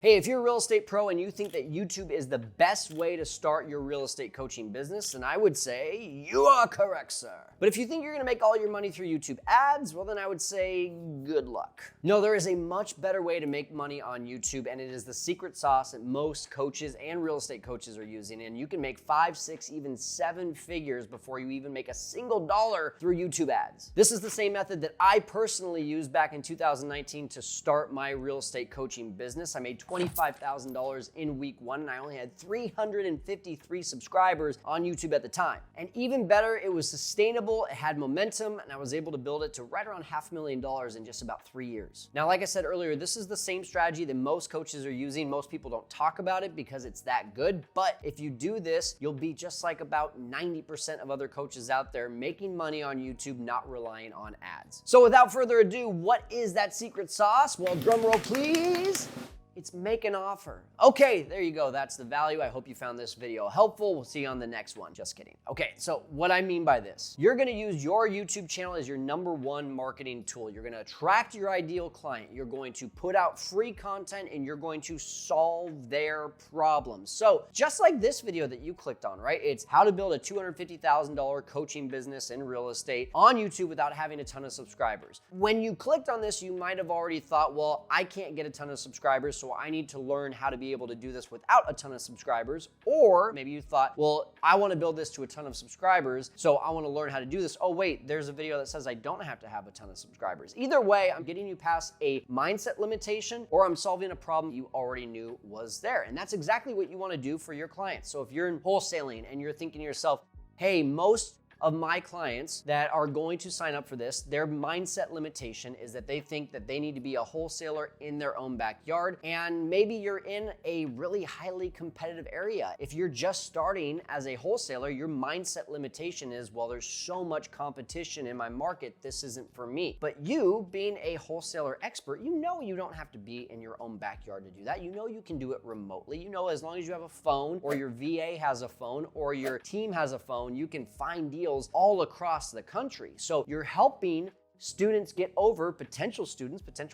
Hey, if you're a real estate pro and you think that YouTube is the best way to start your real estate coaching business, then I would say you are correct, sir. But if you think you're gonna make all your money through YouTube ads, well then I would say good luck. No, there is a much better way to make money on YouTube, and it is the secret sauce that most coaches and real estate coaches are using, and you can make 5, 6, even 7 figures before you even make a single dollar through YouTube ads. This is the same method that I personally used back in 2019 to start my real estate coaching business. I made $25,000 in week 1, and I only had 353 subscribers on YouTube at the time. And even better, it was sustainable, it had momentum, and I was able to build it to right around $500,000 in just about 3 years. Now, like I said earlier, this is the same strategy that most coaches are using. Most people don't talk about it because it's that good, but if you do this, you'll be just like about 90% of other coaches out there, making money on YouTube, not relying on ads. So without further ado, what is that secret sauce? Well, drum roll please. It's make an offer. Okay, there you go. That's the value. I hope you found this video helpful. We'll see you on the next one. Just kidding. Okay, so what I mean by this, you're gonna use your YouTube channel as your #1 marketing tool. You're gonna attract your ideal client. You're going to put out free content and you're going to solve their problems. So just like this video that you clicked on, right? It's how to build a $250,000 coaching business in real estate on YouTube without having a ton of subscribers. When you clicked on this, you might have already thought, well, I can't get a ton of subscribers, so I need to learn how to be able to do this without a ton of subscribers. Or maybe you thought, well, I want to build this to a ton of subscribers, so I want to learn how to do this. Oh wait, there's a video that says I don't have to have a ton of subscribers. Either way, I'm getting you past a mindset limitation, or I'm solving a problem you already knew was there. And that's exactly what you want to do for your clients. So if you're in wholesaling and you're thinking to yourself, hey, most of my clients that are going to sign up for this, their mindset limitation is that they think that they need to be a wholesaler in their own backyard, and maybe you're in a really highly competitive area. If you're just starting as a wholesaler, your mindset limitation is, well, there's so much competition in my market, this isn't for me. But you, being a wholesaler expert, you know you don't have to be in your own backyard to do that. You know you can do it remotely. You know as long as you have a phone, or your VA has a phone, or your team has a phone, you can find deals all across the country. So you're helping students get over, potential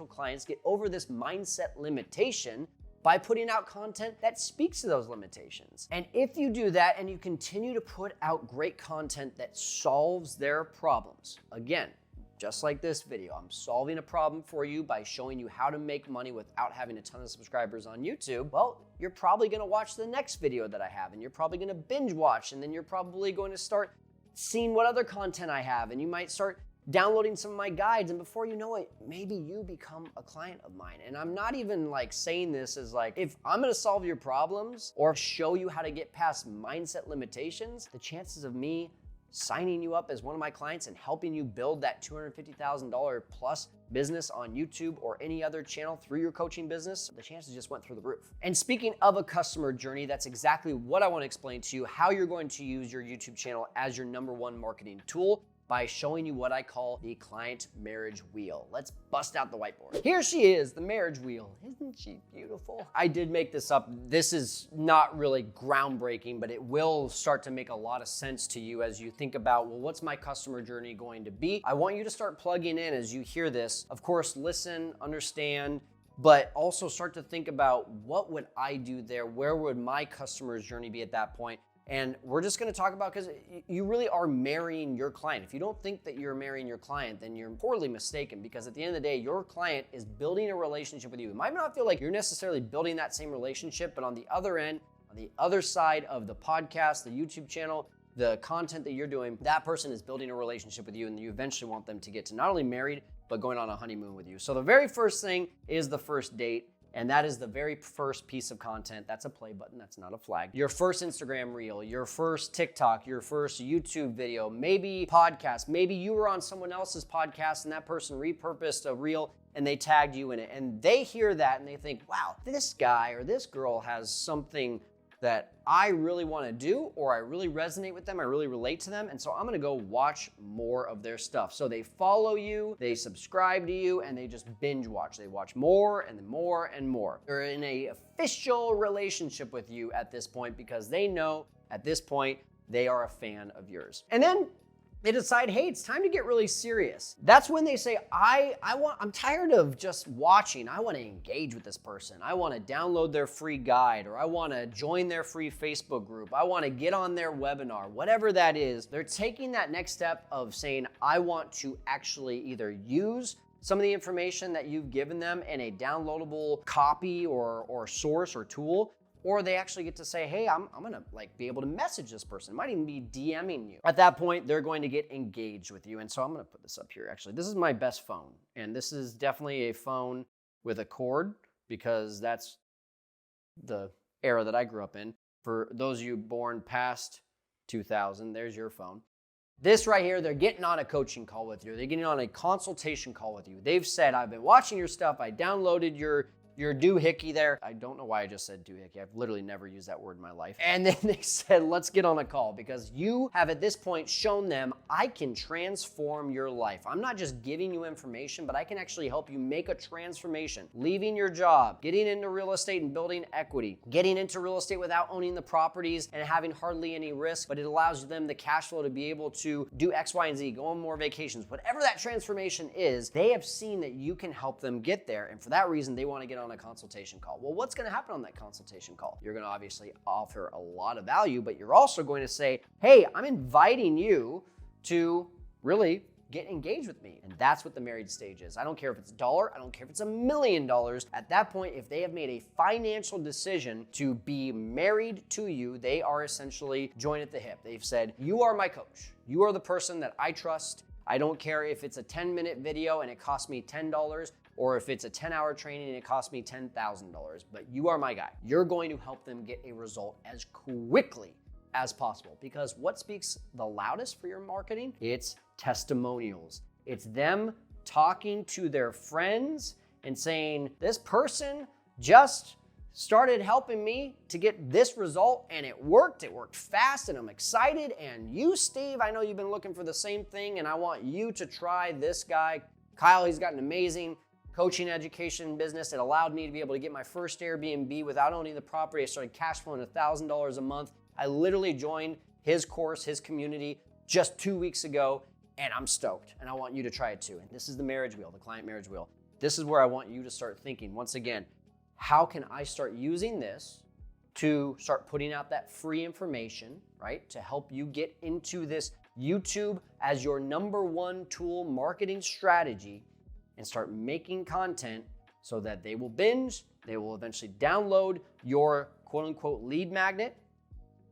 clients get over this mindset limitation by putting out content that speaks to those limitations. And if you do that and you continue to put out great content that solves their problems, again, just like this video, I'm solving a problem for you by showing you how to make money without having a ton of subscribers on YouTube. Well, you're probably gonna watch the next video that I have, and you're probably gonna binge watch, and then you're probably going to start seeing what other content I have, and you might start downloading some of my guides, and before you know it, maybe you become a client of mine. And I'm not even like saying this as like, if I'm gonna solve your problems or show you how to get past mindset limitations, the chances of me signing you up as one of my clients and helping you build that $250,000 plus business on YouTube or any other channel through your coaching business, the chances just went through the roof. And speaking of a customer journey, that's exactly what I want to explain to you, how you're going to use your YouTube channel as your #1 marketing tool, by showing you what I call the client marriage wheel. Let's bust out the whiteboard. Here she is, the marriage wheel. Isn't she beautiful? I did make this up. This is not really groundbreaking, but it will start to make a lot of sense to you as you think about, well, what's my customer journey going to be? I want you to start plugging in as you hear this. Of course, listen, understand, but also start to think about, what would I do there? Where would my customer's journey be at that point? And we're just gonna talk about, because you really are marrying your client. If you don't think that you're marrying your client, then you're poorly mistaken, because at the end of the day, your client is building a relationship with you. It might not feel like you're necessarily building that same relationship, but on the other end, on the other side of the podcast, the YouTube channel, the content that you're doing, that person is building a relationship with you, and you eventually want them to get to not only married, but going on a honeymoon with you. So the very first thing is the first date. And that is the very first piece of content. That's a play button, that's not a flag. Your first Instagram reel, your first TikTok, your first YouTube video, maybe podcast. Maybe you were on someone else's podcast and that person repurposed a reel and they tagged you in it. And they hear that and they think, wow, this guy or this girl has something that I really want to do, or I really resonate with them, I really relate to them, and so I'm gonna go watch more of their stuff. So they follow you, they subscribe to you, and they just binge watch. They watch more and more and more. They're in an official relationship with you at this point, because they know at this point they are a fan of yours. And then they decide, hey, it's time to get really serious. That's when they say, I'm tired of just watching. I want to engage with this person. I want to download their free guide, or I want to join their free Facebook group. I want to get on their webinar, whatever that is. They're taking that next step of saying, I want to actually either use some of the information that you've given them in a downloadable copy or source or tool, or they actually get to say, hey, I'm gonna be able to message this person. It might even be DMing you. At that point, they're going to get engaged with you. And so I'm gonna put this up here, actually. This is my best phone. And this is definitely a phone with a cord, because that's the era that I grew up in. For those of you born past 2000, there's your phone. This right here, they're getting on a coaching call with you. They're getting on a consultation call with you. They've said, I've been watching your stuff. I downloaded your doohickey there. I don't know why I just said doohickey. I've literally never used that word in my life. And then they said, let's get on a call, because you have at this point shown them, I can transform your life. I'm not just giving you information, but I can actually help you make a transformation. Leaving your job, getting into real estate and building equity, getting into real estate without owning the properties and having hardly any risk, but it allows them the cash flow to be able to do X, Y, and Z, go on more vacations. Whatever that transformation is, they have seen that you can help them get there. And for that reason, they want to get on a consultation call. Well, what's going to happen on that consultation call? You're going to obviously offer a lot of value, but you're also going to say, hey, I'm inviting you to really get engaged with me. And that's what the married stage is. I don't care if it's $1, I don't care if it's $1 million. At that point, if they have made a financial decision to be married to you, they are essentially joined at the hip. They've said, you are my coach. You are the person that I trust. I don't care if it's a 10-minute video and it costs me $10, or if it's a 10-hour training and it costs me $10,000, but you are my guy. You're going to help them get a result as quickly as possible, because what speaks the loudest for your marketing? It's testimonials. It's them talking to their friends and saying, this person just started helping me to get this result, and it worked fast, and I'm excited. And you, Steve, I know you've been looking for the same thing, and I want you to try this guy, Kyle. He's got an amazing coaching education business. It allowed me to be able to get my first Airbnb without owning the property. I started cash flowing $1,000 a month. I literally joined his course, his community, just 2 weeks ago, and I'm stoked, and I want you to try it too. And this is the marriage wheel, the client marriage wheel. This is where I want you to start thinking, once again, how can I start using this to start putting out that free information, right, to help you get into this YouTube as your #1 tool marketing strategy, and start making content so that they will binge, they will eventually download your quote unquote lead magnet,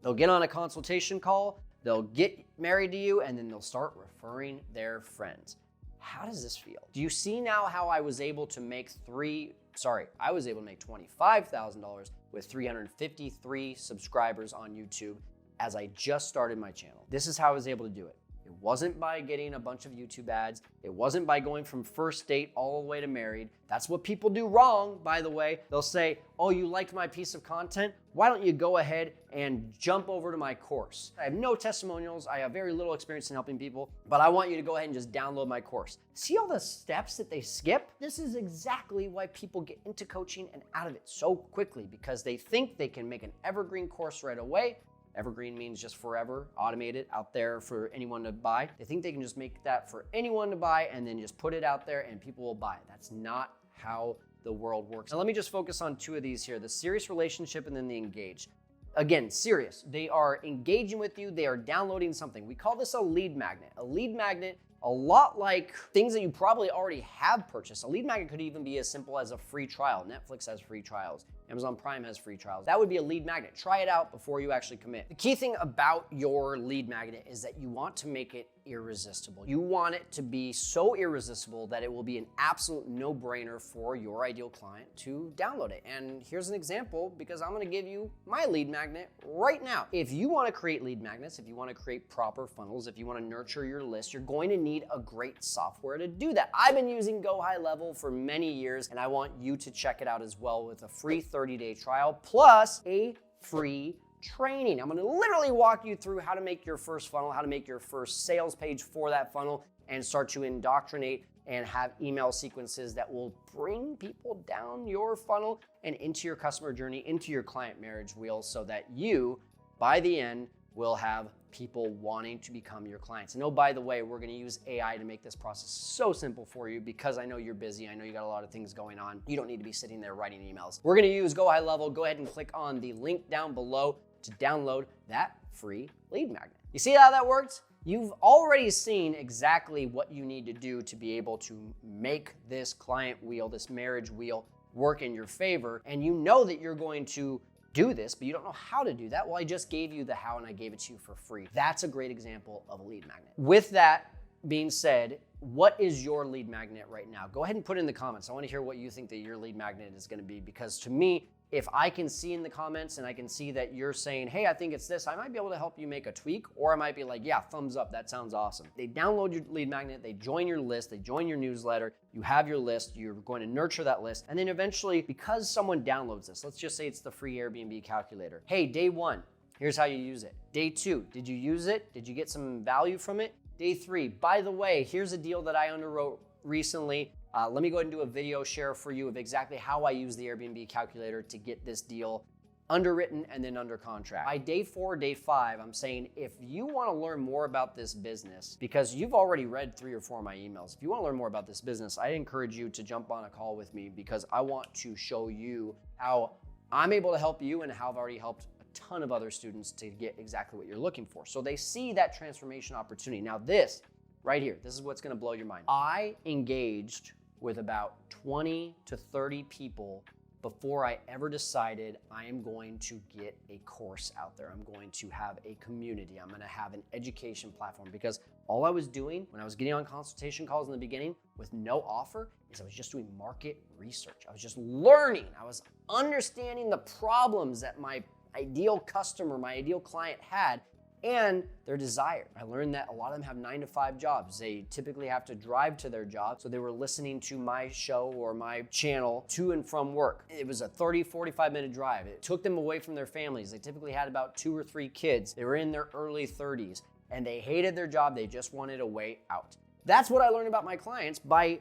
they'll get on a consultation call, they'll get married to you, and then they'll start referring their friends. How does this feel? Do you see now how I was able to make $25,000 with 353 subscribers on YouTube as I just started my channel? This is how I was able to do it. It wasn't by getting a bunch of YouTube ads. It wasn't by going from first date all the way to married. That's what people do wrong, by the way. They'll say, oh, you liked my piece of content? Why don't you go ahead and jump over to my course? I have no testimonials. I have very little experience in helping people, but I want you to go ahead and just download my course. See all the steps that they skip? This is exactly why people get into coaching and out of it so quickly, because they think they can make an evergreen course right away. Evergreen means just forever, automated, out there for anyone to buy. They think they can just make that for anyone to buy and then just put it out there and people will buy it. That's not how the world works. Now let me just focus on 2 of these here, the serious relationship and then the engaged. Again, serious. They are engaging with you. They are downloading something. We call this a lead magnet. A lead magnet, a lot like things that you probably already have purchased. A lead magnet could even be as simple as a free trial. Netflix has free trials. Amazon Prime has free trials. That would be a lead magnet. Try it out before you actually commit. The key thing about your lead magnet is that you want to make it irresistible. You want it to be so irresistible that it will be an absolute no-brainer for your ideal client to download it. And here's an example, because I'm gonna give you my lead magnet right now. If you wanna create lead magnets, if you wanna create proper funnels, if you wanna nurture your list, you're going to need a great software to do that. I've been using Go High Level for many years, and I want you to check it out as well with a free 30-day trial plus a free training. I'm gonna literally walk you through how to make your first funnel, how to make your first sales page for that funnel, and start to indoctrinate and have email sequences that will bring people down your funnel and into your customer journey, into your client marriage wheel, so that you, by the end, will have people wanting to become your clients. And oh, by the way, we're gonna use AI to make this process so simple for you because I know you're busy. I know you got a lot of things going on. You don't need to be sitting there writing emails. We're gonna use Go High Level. Go ahead and click on the link down below to download that free lead magnet. You see how that works? You've already seen exactly what you need to do to be able to make this client wheel, this marriage wheel, work in your favor. And you know that you're going to do this, but you don't know how to do that. Well, I just gave you the how and I gave it to you for free. That's a great example of a lead magnet. With that being said, what is your lead magnet right now? Go ahead and put it in the comments. I want to hear what you think that your lead magnet is going to be, because to me, if I can see in the comments and I can see that you're saying, hey, I think it's this, I might be able to help you make a tweak, or I might be like, yeah, thumbs up, that sounds awesome. They download your lead magnet, they join your list, they join your newsletter, you have your list, you're going to nurture that list, and then eventually, because someone downloads this, let's just say it's the free Airbnb calculator. Hey, day 1, here's how you use it. Day 2, did you use it? Did you get some value from it? Day 3, by the way, here's a deal that I underwrote recently. Let me go ahead and do a video share for you of exactly how I use the Airbnb calculator to get this deal underwritten and then under contract. By day 4, day 5, I'm saying if you want to learn more about this business, because you've already read 3 or 4 of my emails, if you want to learn more about this business, I encourage you to jump on a call with me because I want to show you how I'm able to help you and how I've already helped a ton of other students to get exactly what you're looking for. So they see that transformation opportunity. Now this right here, this is what's going to blow your mind. I engaged with about 20 to 30 people before I ever decided I am going to get a course out there. I'm going to have a community. I'm going to have an education platform, because all I was doing when I was getting on consultation calls in the beginning with no offer is I was just doing market research. I was just learning. I was understanding the problems that my ideal customer, my ideal client had, and their desire. I learned that a lot of them have 9-to-5 jobs. They typically have to drive to their job, so they were listening to my show or my channel to and from work. It was a 30-45 minute drive. It took them away from their families. They typically had about 2 or 3 kids. They were in their early 30s and they hated their job. They just wanted a way out. That's what I learned about my clients by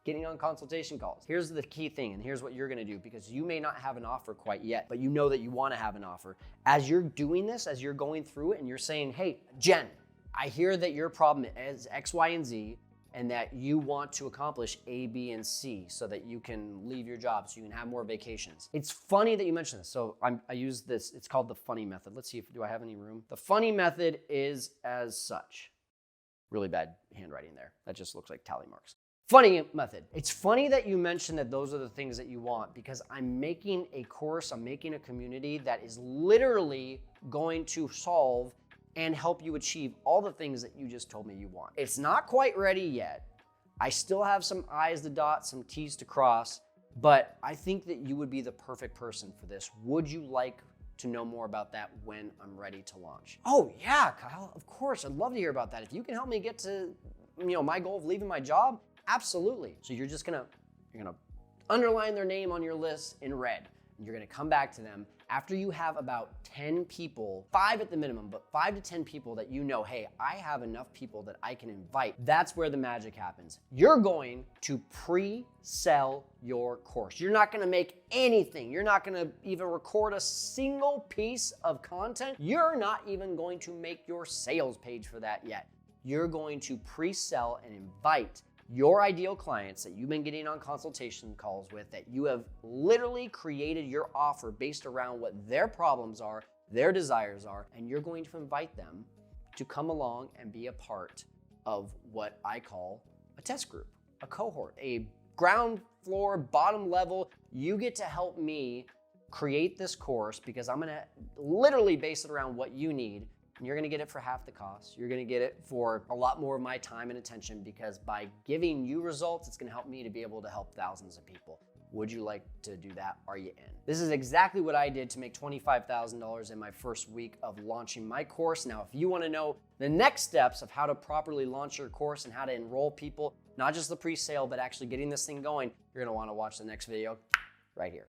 getting on consultation calls. Here's the key thing, and here's what you're gonna do, because you may not have an offer quite yet, but you know that you wanna have an offer. As you're doing this, as you're going through it and you're saying, hey, Jen, I hear that your problem is X, Y, and Z, and that you want to accomplish A, B, and C so that you can leave your job, so you can have more vacations. It's funny that you mentioned this. So I use this, it's called the funny method. Let's see, do I have any room? The funny method is as such. Really bad handwriting there. That just looks like tally marks. Funny method. It's funny that you mentioned that those are the things that you want, because I'm making a course, I'm making a community that is literally going to solve and help you achieve all the things that you just told me you want. It's not quite ready yet. I still have some I's to dot, some T's to cross, but I think that you would be the perfect person for this. Would you like to know more about that when I'm ready to launch? Oh yeah, Kyle, of course, I'd love to hear about that. If you can help me get to, my goal of leaving my job, absolutely. So you're gonna underline their name on your list in red. And you're gonna come back to them after you have about 10 people, 5 at the minimum, but 5 to 10 people that you know, hey, I have enough people that I can invite. That's where the magic happens. You're going to pre-sell your course. You're not gonna make anything. You're not gonna even record a single piece of content. You're not even going to make your sales page for that yet. You're going to pre-sell and invite your ideal clients that you've been getting on consultation calls with, that you have literally created your offer based around what their problems are, their desires are, and you're going to invite them to come along and be a part of what I call a test group, a cohort, a ground floor, bottom level. You get to help me create this course because I'm gonna literally base it around what you need. And you're gonna get it for half the cost. You're gonna get it for a lot more of my time and attention, because by giving you results, it's gonna help me to be able to help thousands of people. Would you like to do that? Are you in? This is exactly what I did to make $25,000 in my first week of launching my course. Now, if you wanna know the next steps of how to properly launch your course and how to enroll people, not just the pre-sale, but actually getting this thing going, you're gonna wanna watch the next video right here.